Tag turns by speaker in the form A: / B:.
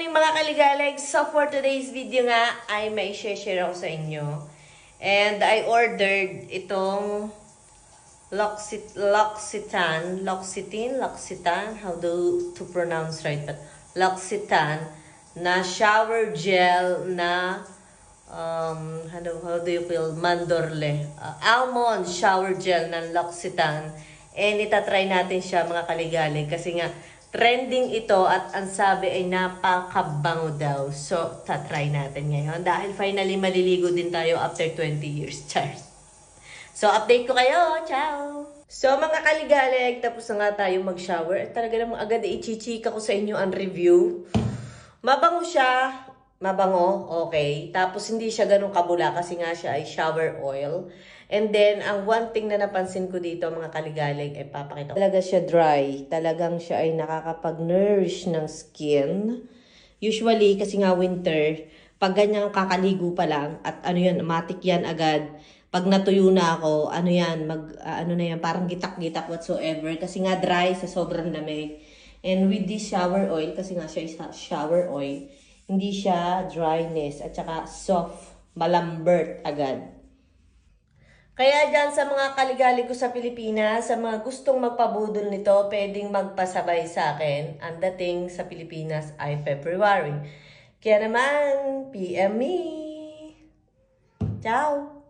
A: morning mga kaligalig. So for today's video nga ay may share ako sa inyo. And I ordered itong L'Occitane, how to pronounce right, but L'Occitane na shower gel na how do you feel, mandorle, almond shower gel ng L'Occitane. And itatry natin siya mga kaligalig kasi nga trending ito at ang sabi ay napakabango daw. So, tatry natin ngayon. Dahil finally maliligo din tayo after 20 years. Char. So, update ko kayo. Ciao! So, mga kaligalig, tapos na nga tayo mag-shower. At talaga namang agad i-chichika ko sa inyo ang review. Mabango siya. Mabango, okay. Tapos hindi siya ganun kabula kasi nga siya ay shower oil. And then, ang one thing na napansin ko dito, mga kaligalig, ay papakita ko. Talaga siya dry. Talagang siya ay nakakapag-nourish ng skin. Usually, kasi nga winter, pag ganyang kakaligo pa lang, at ano yan, matik yan agad. Pag natuyo na ako, ano yan, parang gitak-gitak whatsoever. Kasi nga dry sa sobrang lamig. And with this shower oil, kasi nga siya is shower oil, hindi siya dryness at saka soft, malambert agad. Kaya dyan sa mga kaligalig ko sa Pilipinas, sa mga gustong magpabudol nito, pwedeng magpasabay sa akin. Ang dating sa Pilipinas ay February. Kaya naman, PM me! Ciao!